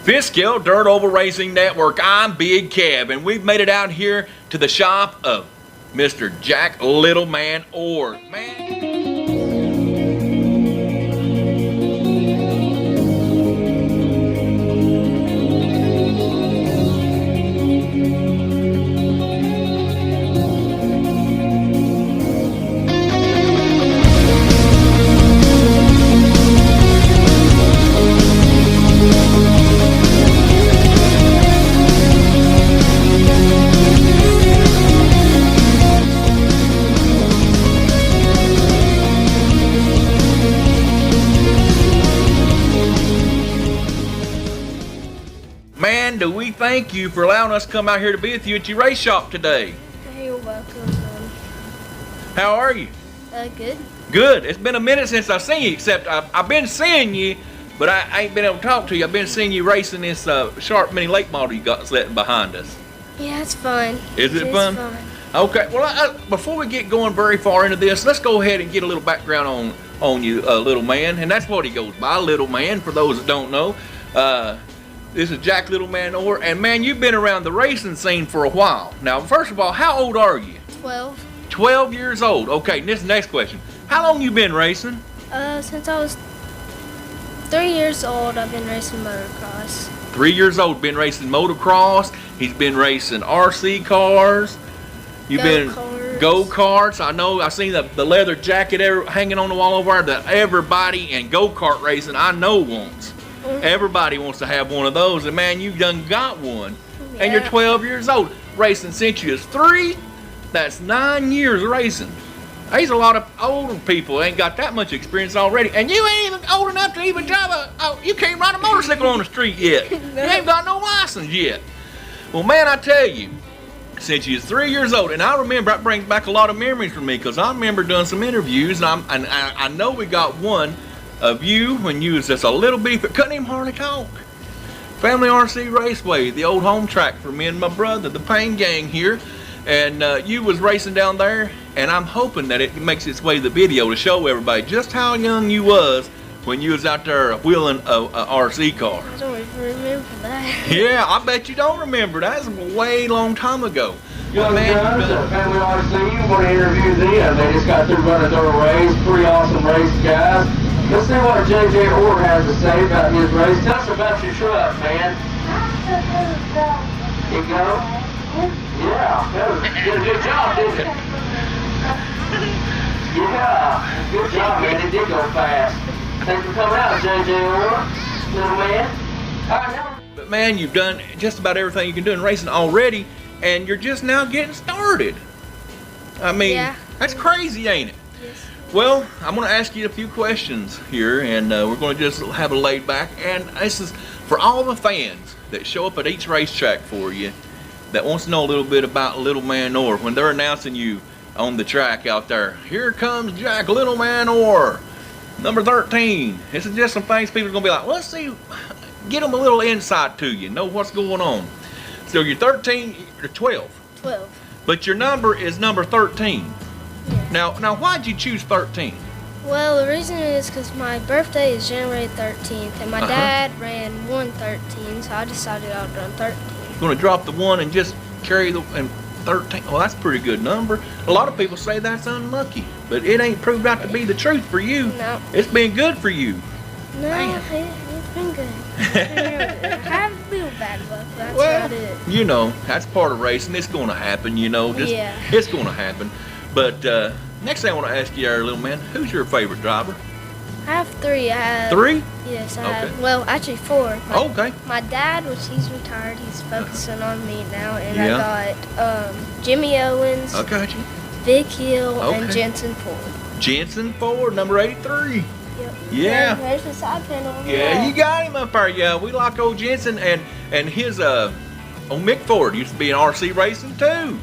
Fiskill Dirt Oval Racing Network. I'm Big Kev, and we've made it out here to the shop of Mr. Jack Littleman Orr. Man, do we thank you for allowing us to come out here to be with you at your race shop today. You're welcome. How are you? Good. Good. It's been a minute since I've seen you, except I've been seeing you, but I ain't been able to talk to you. I've been seeing you racing this Sharp Mini Late model you got sitting behind us. Yeah, it's fun. Is it fun? Okay. Well, before we get going very far into this, let's go ahead and get a little background on you, little man, and that's what he goes by, Little Man. For those that don't know, this is Jack Littleman Orr, and man, you've been around the racing scene for a while. Now, first of all, how old are you? 12. 12 years old. Okay, and this is the next question. How long you been racing? Since I was 3 years old, I've been racing motocross. 3 years old, been racing motocross. He's been racing RC cars. You've been go-karts. I know, I seen the leather jacket hanging on the wall over there that everybody in go-kart racing I know wants. Everybody wants to have one of those, and man, you done got one. Yeah. And you're 12 years old. Racing since you was 3, that's 9 years of racing. There's a lot of older people ain't got that much experience already, and you ain't even old enough to even drive you can't ride a motorcycle on the street yet. No. You ain't got no license yet. Well, man, I tell you, since you was 3 years old, and I remember, that brings back a lot of memories for me, because I remember doing some interviews, and I know we got one of you when you was just a little bitty, couldn't even hardly talk. Family RC Raceway, the old home track for me and my brother, the Payne gang here, and you was racing down there, and I'm hoping that it makes its way to the video to show everybody just how young you was when you was out there wheeling a RC car. I don't even remember that. Yeah, I bet you don't remember. That was a way long time ago. Young guns at Family RC, want to interview them. They just got through running their race. Pretty awesome race, guys. Let's see what J.J. Orr has to say about his race. Tell us about your truck, man. You go? Yeah, you did a good job, didn't you? Yeah, good job, man. It did go fast. Thanks for coming out, J.J. Orr, little man. But man, you've done just about everything you can do in racing already, and you're just now getting started. I mean, yeah. That's crazy, ain't it? Yes. Well, I'm going to ask you a few questions here, and we're going to just have a laid back. And this is for all the fans that show up at each racetrack for you that wants to know a little bit about Littleman Orr. When they're announcing you on the track out there, here comes Jack Littleman Orr, number 13. This is just some things people are going to be like, well, let's see, get them a little insight to you, know what's going on. So you're 13, you're 12. 12. But your number is number 13. Yes. Now why'd you choose 13? Well, the reason is because my birthday is January 13th, and my dad ran 113, so I decided I would run 13. You're going to drop the 1 and just carry the 13. Well, that's a pretty good number. A lot of people say that's unlucky, but it ain't proved out to be the truth for you. No. It's been good for you. No, it's been good. It's been really good. I have a little bad luck, but that's about it. You know, that's part of racing. It's going to happen, you know. Yeah. It's going to happen. But next thing I want to ask you, our little man, who's your favorite driver? I have 3. I have 3? Yes, I have. Well, actually 4. Okay. My dad, which he's retired, he's focusing on me now, and Yeah. I got Jimmy Owens, I got you. Vic Hill, and Okay. Jensen Ford. Jensen Ford, number 83. Yep. Yeah. There's the side panel. Yeah, you got him up there. Yeah, we like old Jensen, and his old Mick Ford used to be in RC racing too.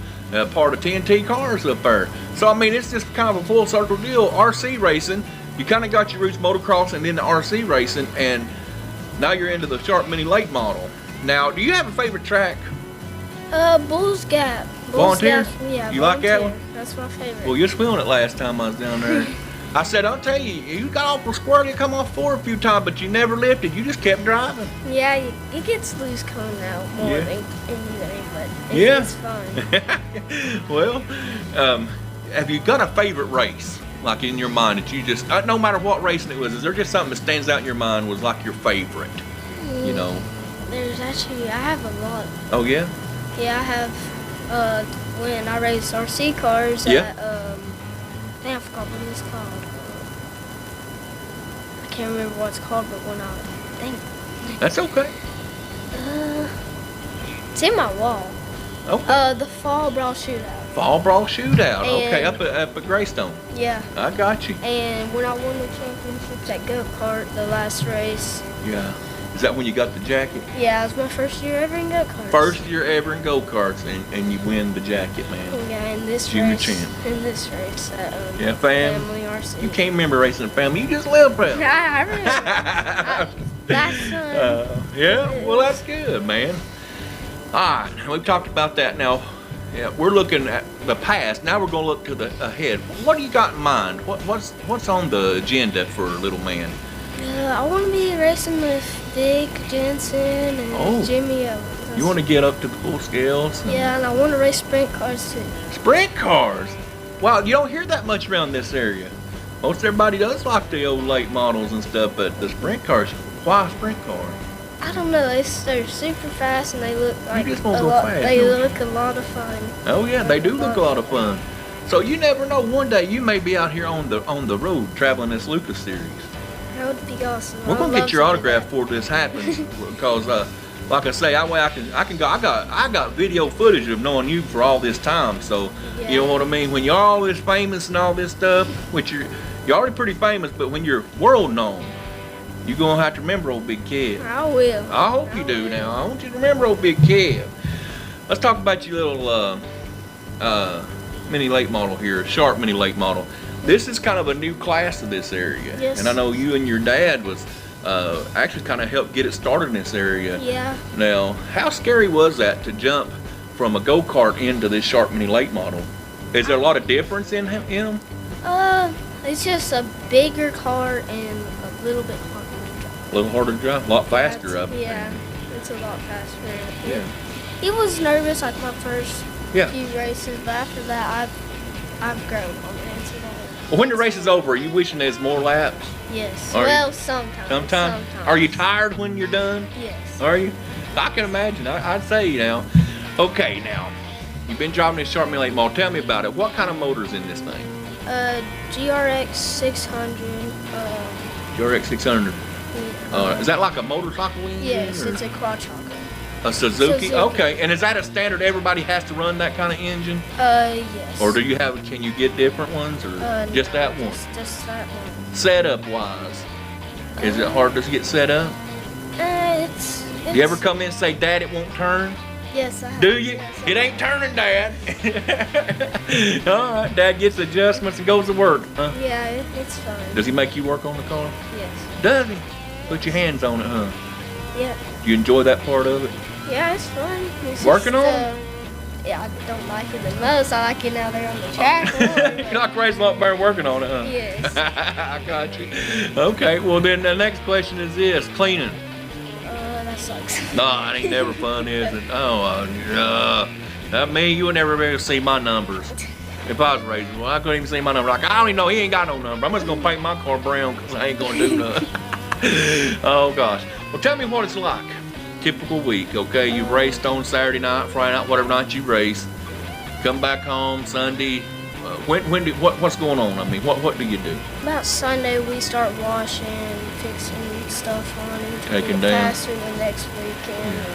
Part of TNT Cars up there. So I mean, it's just kind of a full circle deal. RC racing, you kind of got your roots motocross and then the RC racing, and now you're into the Sharp Mini Late model. Now, do you have a favorite track? Bulls Gap. Volunteer? Yeah. You like that one? That's my favorite. Well, you was feeling it last time I was down there. I said, I'll tell you, you got awful squirrely. You come off floor a few times, but you never lifted. You just kept driving. Yeah, it gets loose coming out more Yeah. than anything, but Yeah. it's fun. Well, have you got a favorite race, like in your mind that you just, no matter what racing it was, is there just something that stands out in your mind was like your favorite? You know? There's actually, I have a lot. Oh yeah. Yeah, I have, when I raced RC cars Yeah. at, I think I forgot what it was called. I can't remember what it's called, but when I think, That's okay. it's in my wall. Okay. The Fall Brawl Shootout. Fall Brawl Shootout. Okay, And- up at Greystone. Yeah. I got you. And when I won the championships at go-kart, the last race, Yeah. Is that when you got the jacket? yeah, it was my first year ever in go-karts. First year ever in go-karts, and you win the jacket, man. Yeah, in this Junior race. champ. In this race at Yeah, fam. Family RC. You can't remember racing a family. You just live fam. I remember. That's Yeah, well, that's good, man. All right, we've talked about that now. Yeah, we're looking at the past. Now we're going to look to the ahead. What do you got in mind? What's on the agenda for little man? I want to be racing with Dick Jensen and Oh. Jimmy Owens. You want to get up to the full scales? Yeah, and I want to race sprint cars too. Sprint cars. Wow, you don't hear that much around this area. Most everybody does like the old late models and stuff, but the sprint cars. Why sprint cars? I don't know. They're super fast and they look like just won't a go lot. fast, They don't you? look a lot of fun. Oh yeah, they do look a lot of fun. So you never know. One day you may be out here on the road traveling this Lucas series. That would be awesome. We're I gonna would get your love to do autograph that. before this happens, because like I say, I can go. I got video footage of knowing you for all this time. So you know Yeah. what I mean. When you're all this famous and all this stuff, which you're already pretty famous, but when you're world known, you're gonna have to remember old Big Kev. I will. I hope you do. Now I want you to remember old Big Kev. Let's talk about your little mini late model here, Sharp mini late model. This is kind of a new class of this area. Yes. And I know you and your dad was actually kind of helped get it started in this area. Yeah. Now, how scary was that to jump from a go-kart into this Sharp mini late model? Is there a lot of difference in them? It's just a bigger car and a little bit harder to drive. A little harder to drive, a lot faster up. Yeah, it's a lot faster. Yeah. He was nervous like my first Yeah. few races, but after that, I've grown on it. It's a lot. Well, when the race is over, are you wishing there's more laps? Yes. Are you- Well, sometimes. Sometimes. Are you tired when you're done? Yes. Are you? I can imagine. I'd say now. Okay, now you've been driving this Sharp mini late model. Tell me about it. What kind of motor's in this thing? GRX 600. GRX 600. Yeah. Is that like a motorcycle engine? Yes, or it's a quad shocker. a Suzuki? Suzuki. Okay, and is that a standard? Everybody has to run that kind of engine, Yes. or do you have? Can you get different ones, or just no, that one? Just that one. Setup wise, is it hard to get set up? It's. You ever come in and say, "Dad, it won't turn"? Yes, I have. Do you? Yes, I It ain't turning, Dad. All right, Dad gets adjustments and goes to work. Huh? Yeah, it's fun. Does he make you work on the car? Yes. Does he? Put your hands on it, huh? Yeah. Do you enjoy that part of it? Yeah, it's fun. It's Working just, on it? Yeah, I don't like it the most. I like it out there on the track. You're not crazy about better working on it, huh? Yes. I got you. Okay, well then the next question is this: cleaning. That sucks. Nah, it ain't never fun, is it? Oh, not me. You would never be able to see my numbers. If I was racing, well, I couldn't even see my number. Like, I don't even know. He ain't got no number. I'm just gonna paint my car brown because I ain't gonna do nothing. Oh gosh. Well, tell me what it's like. Typical week, okay? You raced on Saturday night, Friday night, whatever night you race. Come back home Sunday. What's going on? I mean, what do you do? About Sunday, we start washing, fixing stuff on it. Taking down. Faster the next weekend.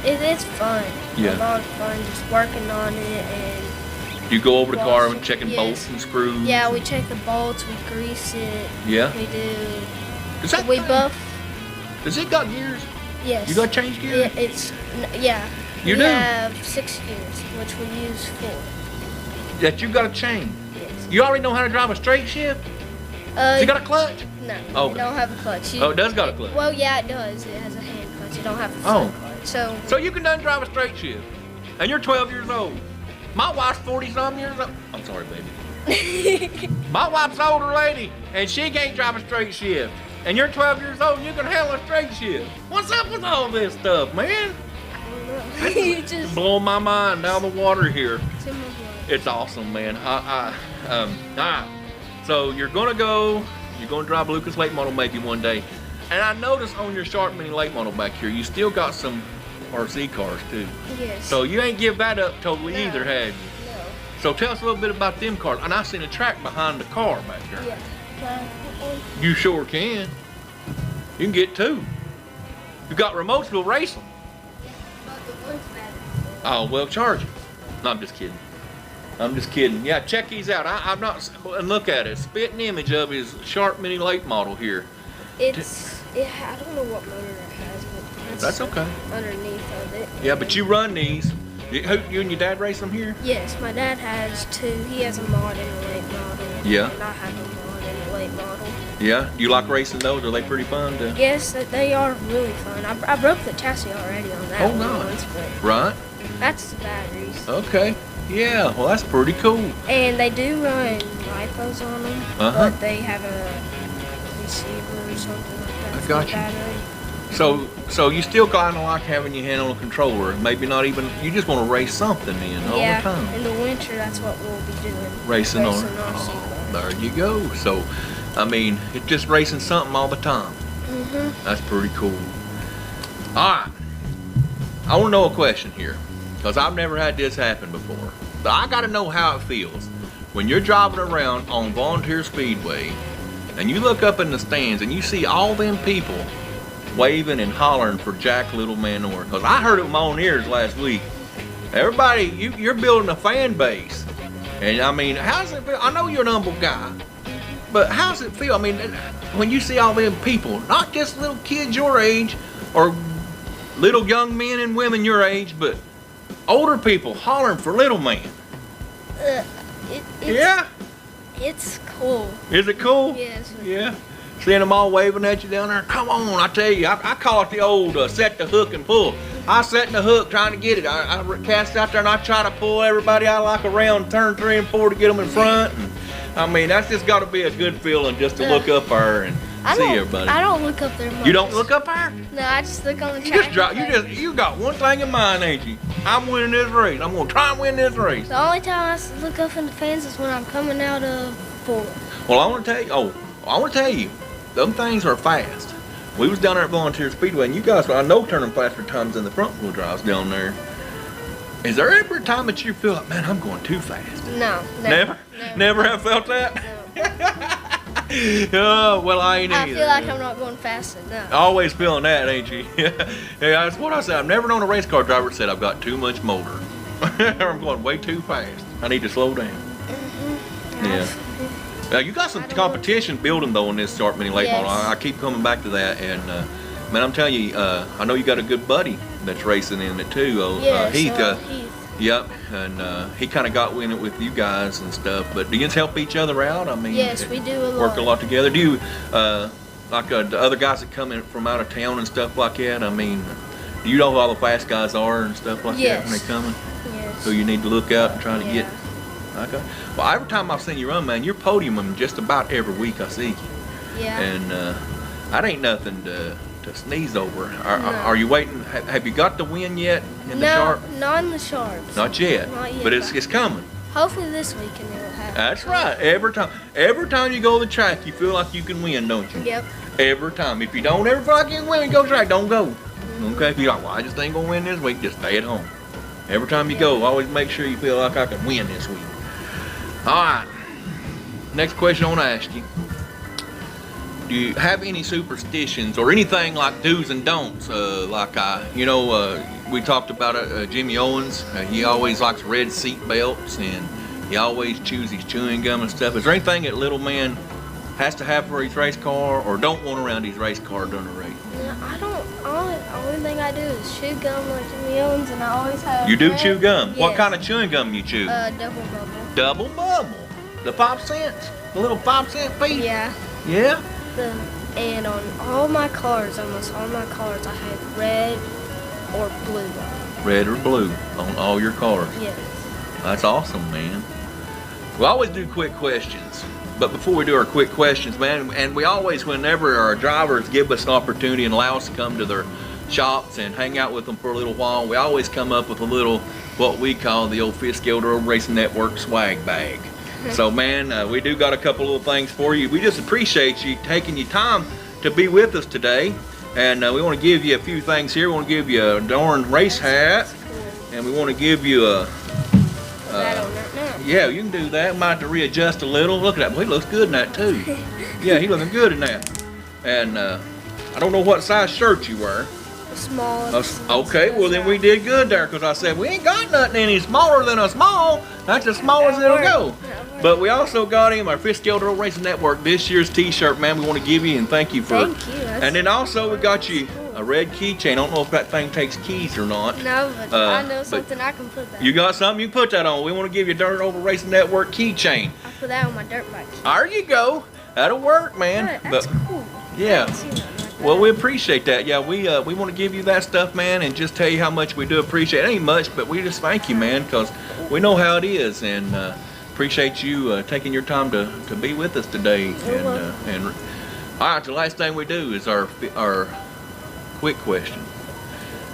It's fun. Yeah. A lot of fun just working on it and. You go over the car and Washing, checking yes. bolts and screws. Yeah, we check the bolts, we grease it. Yeah. We do. Is that We thing- buff. Does it got gears? Yes. You got to change gears? Yeah. You we do? have 6 gears, which we use 4. That you got to change. Yes. You already know how to drive a straight shift? Does it got a clutch? No, Okay. it don't have a clutch. Oh, it does got a clutch. Well, yeah, it does. It has a hand clutch. It don't have a Oh. foot clutch. So, So you can done drive a straight shift. And you're 12 years old. My wife's 40-some years old. I'm sorry, baby. My wife's an older lady, and she can't drive a straight shift. And you're 12 years old, and you can handle a straight shift. What's up with all this stuff, man? You just Blowing my mind down the water here. it's in my blood. It's awesome, man. So you're gonna drive Lucas late model maybe one day. And I noticed on your Sharp Mini late model back here, you still got some RC cars too. Yes. So you ain't give that up totally No. either, have you? No. So tell us a little bit about them cars. And I seen a track behind the car back there. Yeah. You sure can. You can get two. You got remotes, we'll race them. Oh, well, charge it. No, I'm just kidding. I'm just kidding. Yeah, check these out. I'm not, and look at it. Spitting image of his Sharp Mini late model here. I don't know what motor it has, but That's okay. underneath of it. Yeah, but you run these. You and your dad race them here? Yes, my dad has two. He has a mod in the late model. Yeah. And I have a mod in the late model. Yeah. Do you like racing those? Are they pretty fun to? Yes, they are really fun. I broke the chassis already on that Oh, one nice. once, but Right. that's the batteries. Okay. Yeah. Well, that's pretty cool. And they do run lipos on them, Uh-huh. but they have a receiver or something like that. I for got the you. battery. So you still kind of like having your hand on a controller. Maybe not even. You just want to race something in all Yeah, the time. in the winter, that's what we'll be doing. Racing on. RC Oh, cars. there you go. So, I mean, it's just racing something all the time. Mhm. That's pretty cool. All right. I want to know a question here, because I've never had this happen before. But I got to know how it feels when you're driving around on Volunteer Speedway and you look up in the stands and you see all them people waving and hollering for Jack Little Manor. Because I heard it with my own ears last week. Everybody, you're building a fan base. And I mean, how's it feel? I know you're an humble guy, but how's it feel? I mean, when you see all them people, not just little kids your age or little young men and women your age, but older people hollering for Little Man. Yeah? It's cool. Is it cool? Yes. Yeah. Seeing them all waving at you down there. Come on, I tell you, I call it the old set the hook and pull. I set in the hook trying to get it. I cast out there and I try to pull everybody out like around turn 3 and 4 to get them in front. And, I mean, that's just got to be a good feeling just to look up there and see everybody. I don't look up there much. You don't look up there? No, I just look on the You track. just drop. You got one thing in mind, ain't you? I'm winning this race. I'm gonna try and win this race. The only time I look up in the fans is when I'm coming out of 4. Well, I want to tell you. I want to tell you, them things are fast. We was down there at Volunteer Speedway, and you guys, I know, turning faster times than the front wheel drives down there. Is there ever a time that you feel like, man, I'm going too fast? No, Never have felt that. Oh, well, I ain't I either. feel like I'm not going fast enough. Always feeling that, ain't you? Yeah, that's what I said. I've never known a race car driver that said I've got too much motor. I'm going way too fast. I need to slow down. Yeah. Now you got some competition building though in this Sharp Mini late model. I keep coming back to that, and man, I'm telling you, I know you got a good buddy that's racing in it too. Heath. Heath. Yep, and he kind of got in it with you guys and stuff. But do you guys help each other out? I mean, Yes, we do a lot. work a lot together. Do you like the other guys that come in from out of town and stuff like that? I mean, do you know who all the fast guys are and stuff like that when they coming? Yes. So you need to look out and try to get. Okay. Well, every time I've seen you run, man, you're podiuming just about every week I see you. Yeah. And that ain't nothing to sneeze over. No. Are you waiting? Have you got the win yet in the No, Sharp? not in the Sharps. Not yet. Not yet, But it's coming. Hopefully this weekend it will happen. That's right. Every time you go to the track, you feel like you can win, don't you? Yep. Every time. If you don't ever feel like you can win, you go to the track, don't go. Okay? If you're like, well, I just ain't gonna win this week, just stay at home. Every time you go, always make sure you feel like I can win this week. All right. Next question I want to ask you. Do you have any superstitions or anything like do's and don'ts? We talked about Jimmy Owens. He always likes red seat belts, and he always chews his chewing gum and stuff. Is there anything that Little Man has to have for his race car or don't want around his race car during the race? No, I don't. Only thing I do is chew gum like Jimmy Owens, and I always have. You do chew gum? Yes. What kind of chewing gum you chew? Double bubble. Double bubble. The 5 cents? The little 5-cent piece? Yeah. Yeah? And on all my cars, almost all my cars, I have red or blue on. Red or blue on all your cars. Yes. That's awesome, man. We always do quick questions. But before we do our quick questions, man, and we always, whenever our drivers give us an opportunity and allow us to come to their shops and hang out with them for a little while, we always come up with a little, what we call the old Fitzgerald Road Racing Network swag bag. So, man, we do got a couple little things for you. We just appreciate you taking your time to be with us today. And we want to give you a few things here. We want to give you a darn race hat. And we want to give you a... yeah, you can do that. Might have to readjust a little. Look at that. Well, he looks good in that, too. Yeah, he looking good in that. And I don't know what size shirt you wear. Small. Okay, well then we did good there, because I said we ain't got nothing any smaller than a small. That's as small as it'll go. But we also got him our Fitzgerald Road Racing Network this year's t-shirt, man. We want to give you and thank you for it. Thank you. And then also we got you a red keychain. I don't know if that thing takes keys or not. No, but I know something I can put that You got something? You can put that on. We want to give you a Dirt Oval Racing Network keychain. I'll put that on my dirt bike. There you go. That'll work, man. That's cool. Yeah. I haven't seen nothing like that. Well, we appreciate that. Yeah, we want to give you that stuff, man, and just tell you how much we do appreciate it. Ain't much, but we just thank you, man, because we know how it is, and appreciate you taking your time to be with us today. And all right, the last thing we do is our quick question.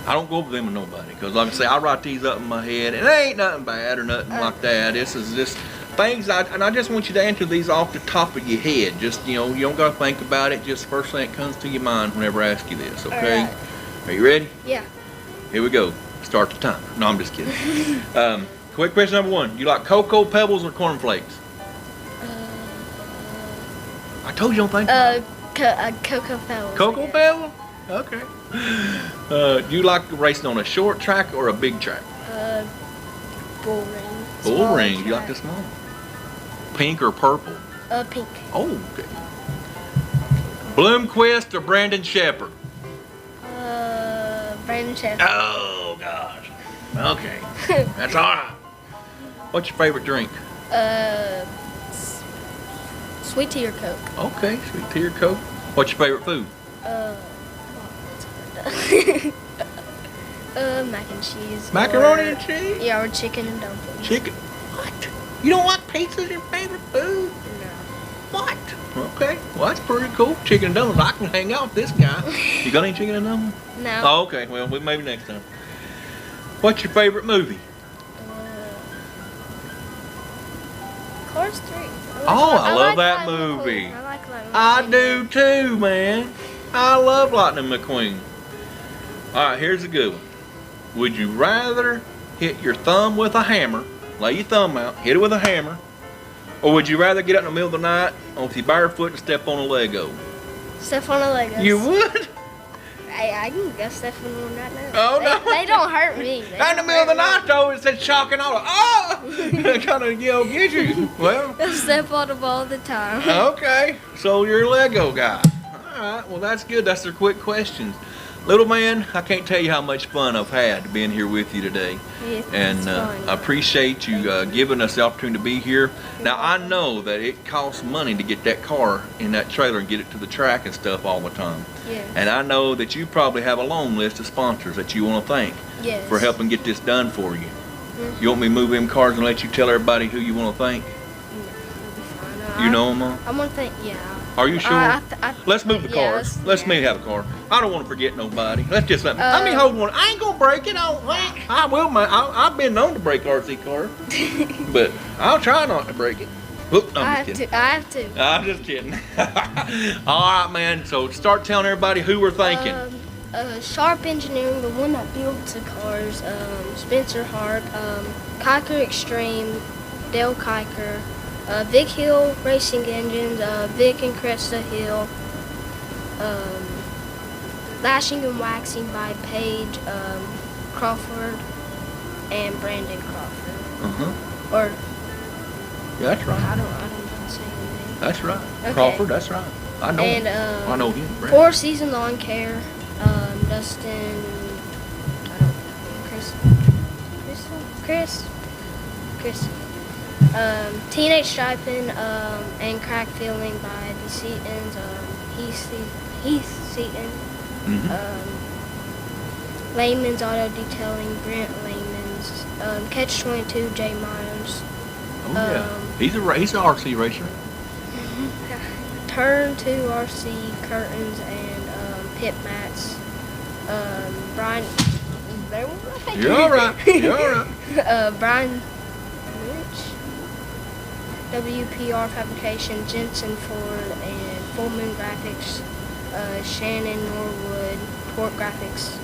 I don't go over them with nobody, because like I say, I write these up in my head, and it ain't nothing bad or nothing like that. This is just things, and I just want you to answer these off the top of your head. Just, you know, you don't got to think about it. Just first thing that comes to your mind whenever I ask you this, okay? Right. Are you ready? Yeah. Here we go. Start the time. No, I'm just kidding. Quick question number one. You like Cocoa Pebbles or Corn Flakes? I told you don't think about it. Cocoa Pebbles. Cocoa Pebbles? Okay. Do you like racing on a short track or a big track? Bull ring. Bull Small ring. You track. like the small? Pink or purple? Pink. Oh, okay. Bloomquist or Brandon Shepherd? Brandon Shepherd. Oh, gosh. Okay. That's all right. What's your favorite drink? Sweet tea or Coke. Okay, sweet tea or Coke. What's your favorite food? Mac and cheese. Macaroni and cheese? Yeah, or chicken and dumplings. Chicken? What? You don't like pizza as your favorite food? No. What? Okay, well that's pretty cool. Chicken and dumplings. I can hang out with this guy. You got any chicken and dumplings? No. Oh, okay. Well, maybe next time. What's your favorite movie? Cars 3. I love that Lightning movie. McQueen. I like Lightning I McQueen. do too, man. I love Lightning McQueen. All right, here's a good one. Would you rather hit your thumb with a hammer, lay your thumb out, hit it with a hammer, or would you rather get out in the middle of the night on your barefoot and step on a Lego? Step on a Lego. You would? I can go step on one right now. Oh, no. They don't hurt me. Out in the middle of the night, though, it said shock and all. Oh! Kind of, get you. Well. I step on them all the time. Okay, so you're a Lego guy. All right, well that's good. That's their quick questions. Little man, I can't tell you how much fun I've had being here with you today. Yeah, And it's fun. I appreciate you giving us the opportunity to be here. Now I know that it costs money to get that car in that trailer and get it to the track and stuff all the time. Yeah. And I know that you probably have a long list of sponsors that you want to thank Yes. for helping get this done for you. Mhm. You want me to move them cars and let you tell everybody who you want to thank? No, it'll be fine. You know them all? I'm gonna think. Yeah. Are you sure? Let's move the yeah, cars. Let's me have a car. I don't want to forget nobody. Let's just let me. I mean, Uh, hold one. I ain't gonna break it. I will. I've been known to break RC cars, but I'll try not to break it. Oop, I I'm have just kidding. to. I have to. I'm just kidding. All right, man. So start telling everybody who we're thanking. Sharp Engineering, the one that builds the cars. Spencer Hart, Kiker Extreme, Dale Kiker, Vic Hill Racing Engines, Vic and Cresta Hill, Lashing and Waxing by Paige Crawford, and Brandon Crawford. Or Yeah, that's right. I don't know how to say his name. That's right. Okay. Crawford. That's right. I know. And him. I know him. Brad. 4 Season Lawn Care, Dustin, I don't Chris, Teenage Striping, and Crack Filling by the Seatons, Heath Seaton, Layman's Auto Detailing, Brent Layman's, Catch 22, Jay Myers, Oh yeah. He's an RC racer. Turn 2 RC curtains and pit mats. Brian. You're all right. You're all right. Brian Rich. WPR Fabrication, Jensen Ford, and Full Moon Graphics. Shannon Norwood, Port Graphics,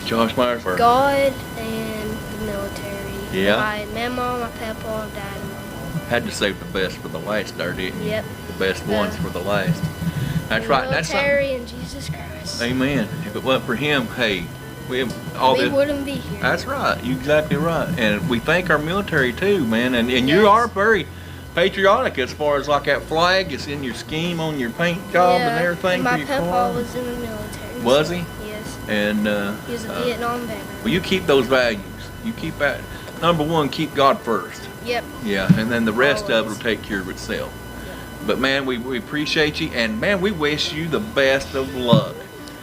Josh Myers first. God and the military. Yeah. My mama, my papa, dad, and mama. Had to save the best for the last there, didn't you? Yep. The best ones for the last. That's The right. That's something. military and Jesus Christ. Amen. If it wasn't for him, hey, we wouldn't be here. That's right. You're exactly right. And we thank our military too, man. And you are very patriotic as far as like that flag. It's in your scheme on your paint job and everything My for your papa car. was in the military. Was he? Yes. And He was a Vietnam veteran. well, you keep those values. You keep that. Number one, keep God first. Yep. Yeah, and then the rest of it Always. will take care of itself. But man, we appreciate you, and man, we wish you the best of luck.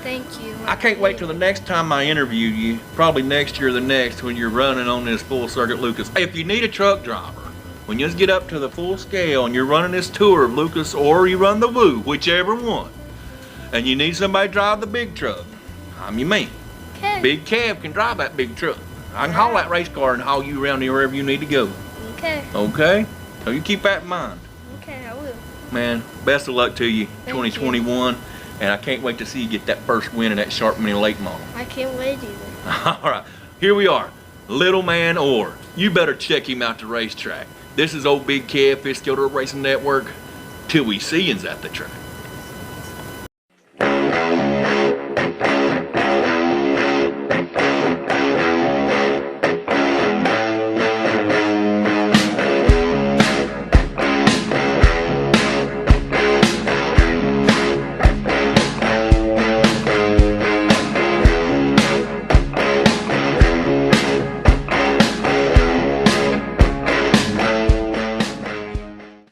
Thank you. I can't wait till the next time I interview you, probably next year or the next, when you're running on this full circuit Lucas. Hey, if you need a truck driver, when you just get up to the full scale and you're running this tour of Lucas or you run the Woo, whichever one, and you need somebody to drive the big truck, I'm your man. Okay. Big Kev can drive that big truck. I can haul that race car and haul you around wherever you need to go. Okay. Okay? So you keep that in mind. Okay, I will. Man, best of luck to you, Thank 2021. And I can't wait to see you get that first win in that Sharp Mini Late Model. I can't wait either. All right, here we are. Little Man Orr. You better check him out the racetrack. This is old Big Kev, Fitzgerald Racing Network. Till we see yous at the track.